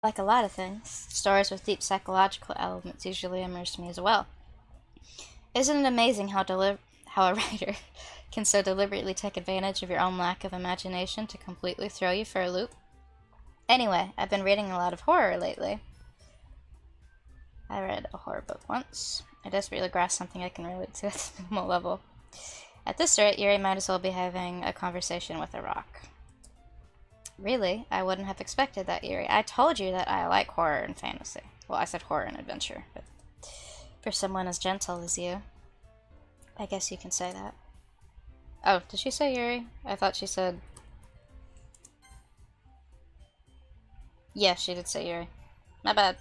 Like a lot of things, stories with deep psychological elements usually immerse me as well. Isn't it amazing how a writer can so deliberately take advantage of your own lack of imagination to completely throw you for a loop? Anyway, I've been reading a lot of horror lately. I read a horror book once. I desperately grasp something I can relate to at the minimal level. At this rate, Yuri might as well be having a conversation with a rock. Really? I wouldn't have expected that, Yuri. I told you that I like horror and fantasy. Well, I said horror and adventure, but for someone as gentle as you, I guess you can say that. Oh, did she say Yuri? I thought she said... Yeah, she did say Yuri. My bad.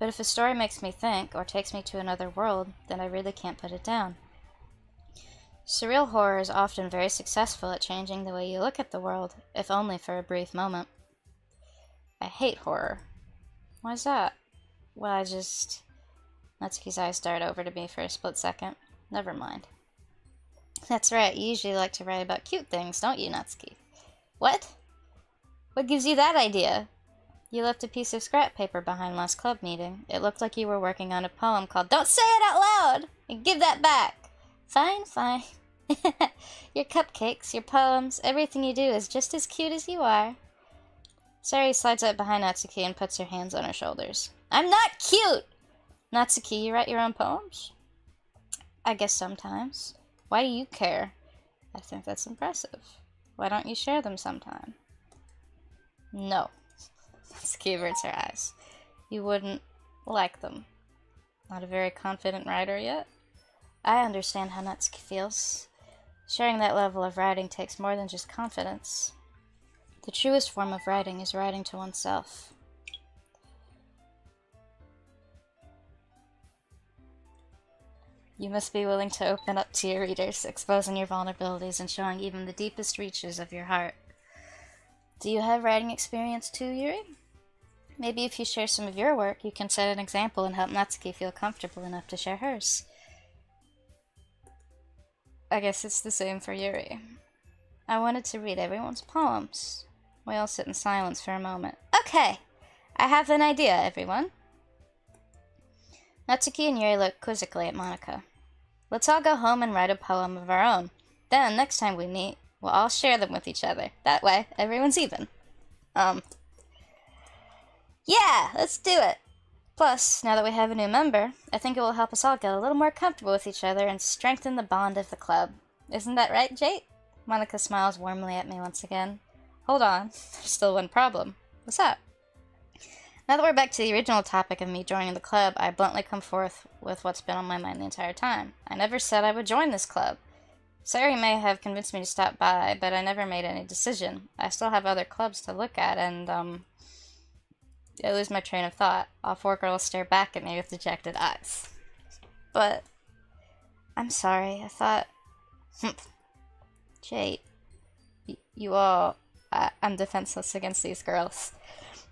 But if a story makes me think, or takes me to another world, then I really can't put it down. Surreal horror is often very successful at changing the way you look at the world, if only for a brief moment. I hate horror. Why's that? Well, Natsuki's eyes dart over to me for a split second. Never mind. That's right, you usually like to write about cute things, don't you, Natsuki? What? What gives you that idea? You left a piece of scrap paper behind last club meeting. It looked like you were working on a poem called Don't Say It Out Loud! And give that back! Fine, fine. Your cupcakes, your poems, everything you do is just as cute as you are. Sari slides up behind Natsuki and puts her hands on her shoulders. I'm not cute! Natsuki, you write your own poems? I guess sometimes. Why do you care? I think that's impressive. Why don't you share them sometime? No. Natsuki averts her eyes. You wouldn't like them. Not a very confident writer yet? I understand how Natsuki feels. Sharing that level of writing takes more than just confidence. The truest form of writing is writing to oneself. You must be willing to open up to your readers, exposing your vulnerabilities and showing even the deepest reaches of your heart. Do you have writing experience too, Yuri? Maybe if you share some of your work, you can set an example and help Natsuki feel comfortable enough to share hers. I guess it's the same for Yuri. I wanted to read everyone's poems. We all sit in silence for a moment. Okay, I have an idea, everyone. Natsuki and Yuri look quizzically at Monika. Let's all go home and write a poem of our own. Then, next time we meet, we'll all share them with each other. That way, everyone's even. Yeah, let's do it! Plus, now that we have a new member, I think it will help us all get a little more comfortable with each other and strengthen the bond of the club. Isn't that right, Jate? Monika smiles warmly at me once again. Hold on, there's still one problem. What's up? Now that we're back to the original topic of me joining the club, I bluntly come forth with what's been on my mind the entire time. I never said I would join this club. Sari may have convinced me to stop by, but I never made any decision. I still have other clubs to look at, and, I lose my train of thought. All four girls stare back at me with dejected eyes. But, I'm sorry, I thought... Jade, you all... I'm defenseless against these girls.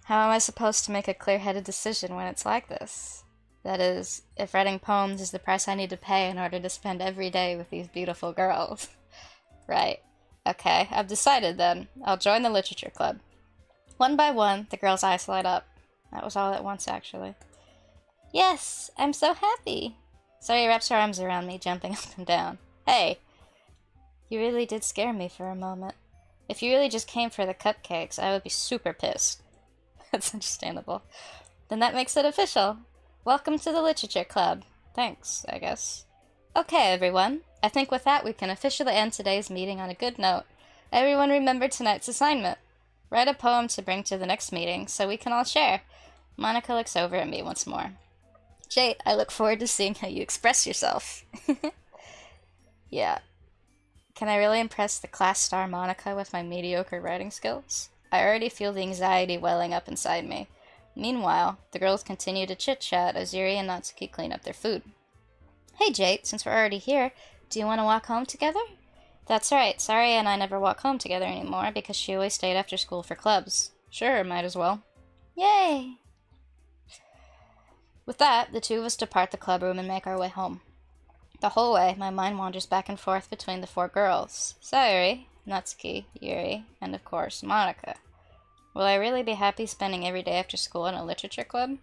How am I supposed to make a clear-headed decision when it's like this? That is, if writing poems is the price I need to pay in order to spend every day with these beautiful girls. Right. Okay, I've decided then. I'll join the literature club. One by one, the girls' eyes light up. That was all at once, actually. Yes, I'm so happy. Sari wraps her arms around me, jumping up and down. Hey, you really did scare me for a moment. If you really just came for the cupcakes, I would be super pissed. That's understandable. Then that makes it official. Welcome to the literature club. Thanks, I guess. Okay, everyone. I think with that we can officially end today's meeting on a good note. Everyone remember tonight's assignment. Write a poem to bring to the next meeting so we can all share. Monika looks over at me once more. Jade, I look forward to seeing how you express yourself. Yeah. Can I really impress the class star Monika with my mediocre writing skills? I already feel the anxiety welling up inside me. Meanwhile, the girls continue to chit-chat as Yuri and Natsuki clean up their food. Hey Jade, since we're already here, do you want to walk home together? That's right, Sari and I never walk home together anymore because she always stayed after school for clubs. Sure, might as well. Yay! With that, the two of us depart the club room and make our way home. The whole way, my mind wanders back and forth between the four girls. Sayuri, Natsuki, Yuri, and of course, Monika. Will I really be happy spending every day after school in a literature club?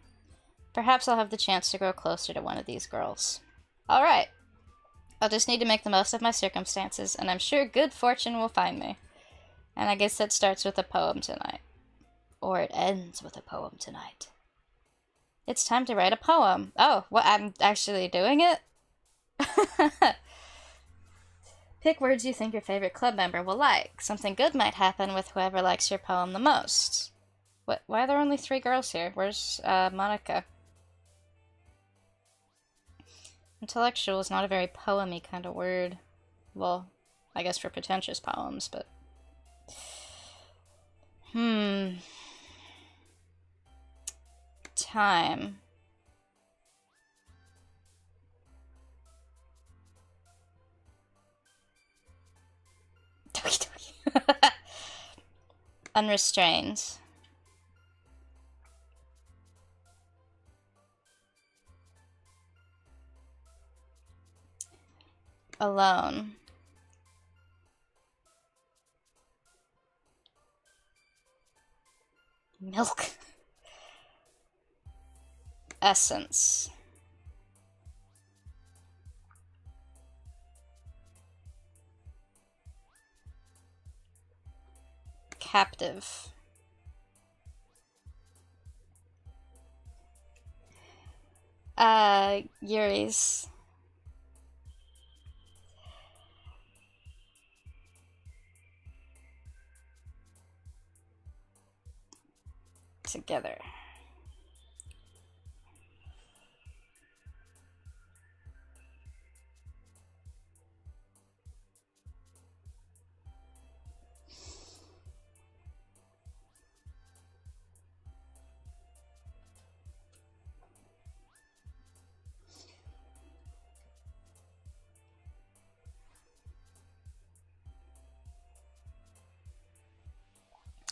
Perhaps I'll have the chance to grow closer to one of these girls. Alright. I'll just need to make the most of my circumstances, and I'm sure good fortune will find me. And I guess that starts with a poem tonight. Or it ends with a poem tonight. It's time to write a poem. Oh, what? I'm actually doing it? Pick words you think your favorite club member will like. Something good might happen with whoever likes your poem the most. What? Why are there only 3 girls here? Where's Monica? Intellectual is not a very poem-y kind of word. Well, I guess for pretentious poems, but... Time. Doki Doki. Unrestrained. Alone. Milk. Essence. Captive. Yuri's. Together.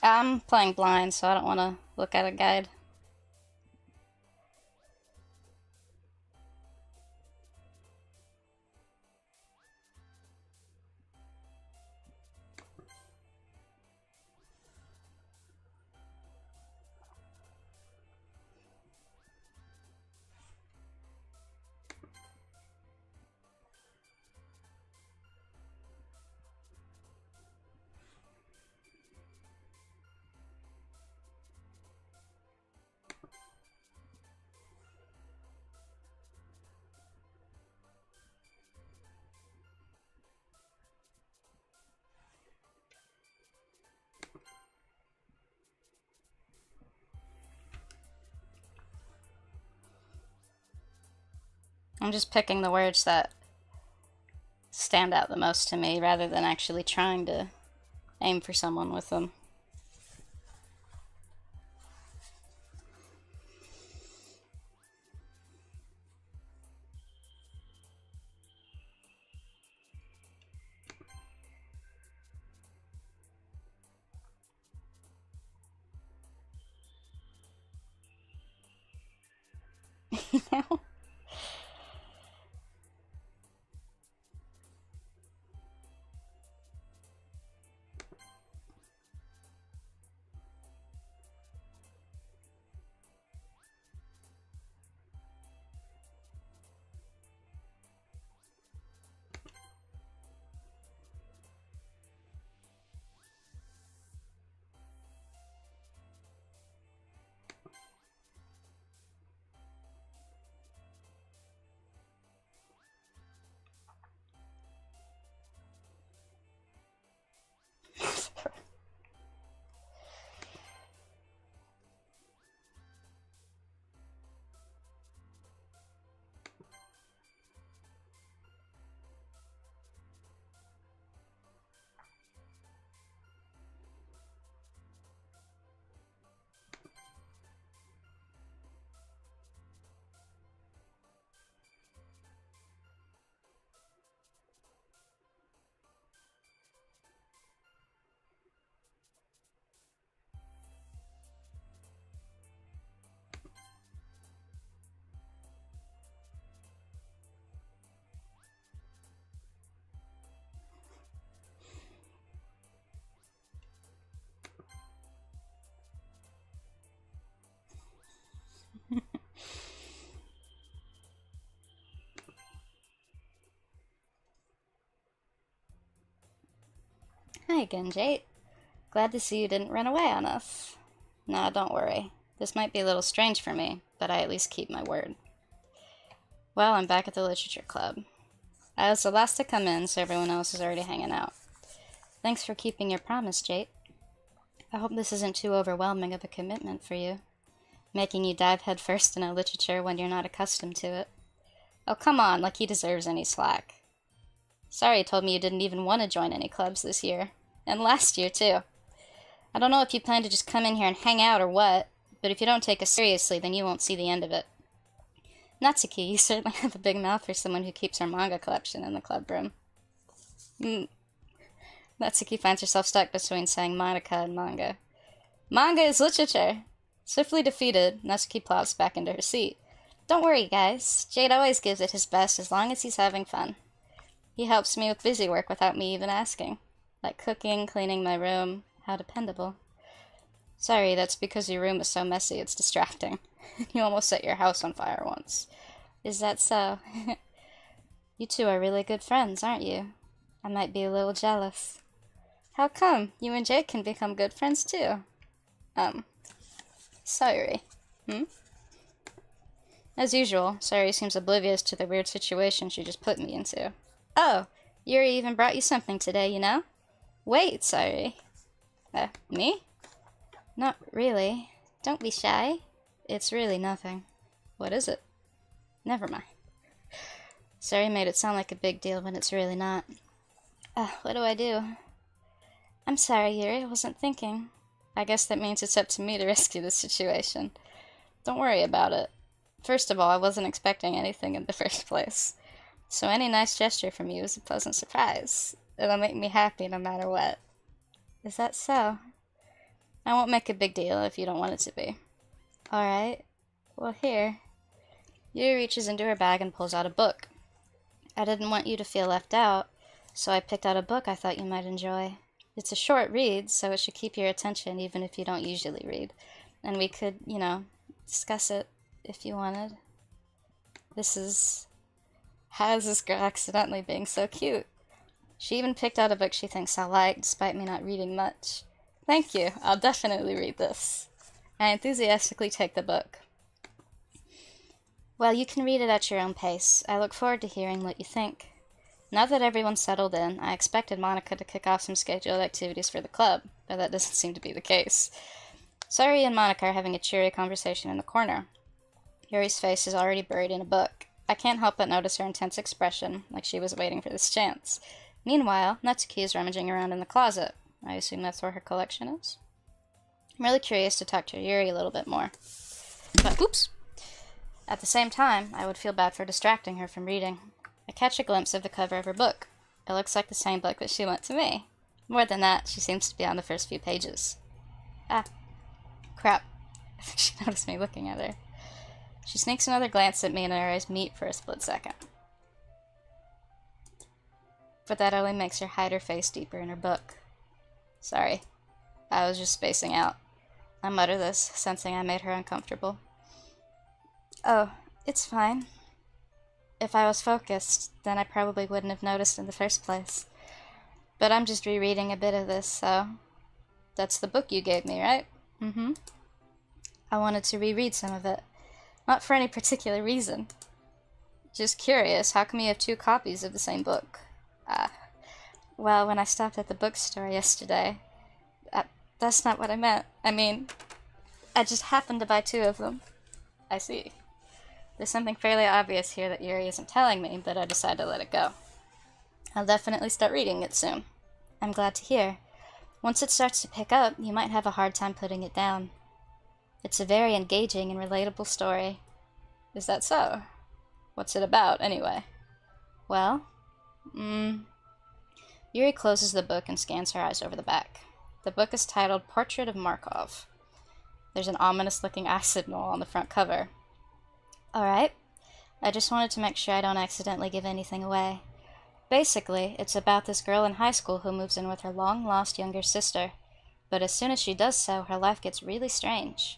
I'm playing blind, so I don't want to look at a guide. I'm just picking the words that stand out the most to me rather than actually trying to aim for someone with them. You know? Hi again, Jade. Glad to see you didn't run away on us. Nah, don't worry. This might be a little strange for me, but I at least keep my word. Well, I'm back at the literature club. I was the last to come in, so everyone else is already hanging out. Thanks for keeping your promise, Jade. I hope this isn't too overwhelming of a commitment for you, making you dive headfirst into literature when you're not accustomed to it. Oh, come on, like he deserves any slack. Sorry you told me you didn't even want to join any clubs this year. And last year, too. I don't know if you plan to just come in here and hang out or what, but if you don't take us seriously, then you won't see the end of it. Natsuki, you certainly have a big mouth for someone who keeps her manga collection in the club room. Natsuki finds herself stuck between saying Monica and manga. Manga is literature! Swiftly defeated, Natsuki plops back into her seat. Don't worry, guys. Jade always gives it his best as long as he's having fun. He helps me with busy work without me even asking. Like cooking, cleaning my room. How dependable. Sorry, that's because your room is so messy it's distracting. You almost set your house on fire once. Is that so? You two are really good friends, aren't you? I might be a little jealous. How come? You and Jake can become good friends too. Sorry. As usual, Sorry seems oblivious to the weird situation she just put me into. Oh, Yuri even brought you something today, you know? Wait, Sorry. Me? Not really. Don't be shy. It's really nothing. What is it? Never mind. Sorry made it sound like a big deal when it's really not. What do I do? I'm sorry, Yuri. I wasn't thinking. I guess that means it's up to me to rescue the situation. Don't worry about it. First of all, I wasn't expecting anything in the first place. So any nice gesture from you is a pleasant surprise. It'll make me happy no matter what. Is that so? I won't make a big deal if you don't want it to be. Alright. Well, here. Yuri reaches into her bag and pulls out a book. I didn't want you to feel left out, so I picked out a book I thought you might enjoy. It's a short read, so it should keep your attention even if you don't usually read. And we could, discuss it if you wanted. This is... How is this girl accidentally being so cute? She even picked out a book she thinks I'll like, despite me not reading much. Thank you. I'll definitely read this. I enthusiastically take the book. Well, you can read it at your own pace. I look forward to hearing what you think. Now that everyone's settled in, I expected Monica to kick off some scheduled activities for the club, but that doesn't seem to be the case. Sorry and Monica are having a cheery conversation in the corner. Yuri's face is already buried in a book. I can't help but notice her intense expression, like she was waiting for this chance. Meanwhile, Natsuki is rummaging around in the closet. I assume that's where her collection is. I'm really curious to talk to Yuri a little bit more. But, oops! At the same time, I would feel bad for distracting her from reading. I catch a glimpse of the cover of her book. It looks like the same book that she lent to me. More than that, she seems to be on the first few pages. Crap. I think she noticed me looking at her. She sneaks another glance at me and our eyes meet for a split second. But that only makes her hide her face deeper in her book. Sorry. I was just spacing out. I mutter this, sensing I made her uncomfortable. Oh, it's fine. If I was focused, then I probably wouldn't have noticed in the first place. But I'm just rereading a bit of this, so... That's the book you gave me, right? Mm-hmm. I wanted to reread some of it. Not for any particular reason. Just curious, how come you have 2 copies of the same book? Well, when I stopped at the bookstore yesterday... that's not what I meant. I mean, I just happened to buy 2 of them. I see. There's something fairly obvious here that Yuri isn't telling me, but I decided to let it go. I'll definitely start reading it soon. I'm glad to hear. Once it starts to pick up, you might have a hard time putting it down. It's a very engaging and relatable story. Is that so? What's it about, anyway? Well, Yuri closes the book and scans her eyes over the back. The book is titled Portrait of Markov. There's an ominous-looking eye signal on the front cover. Alright. I just wanted to make sure I don't accidentally give anything away. Basically, it's about this girl in high school who moves in with her long-lost younger sister. But as soon as she does so, her life gets really strange.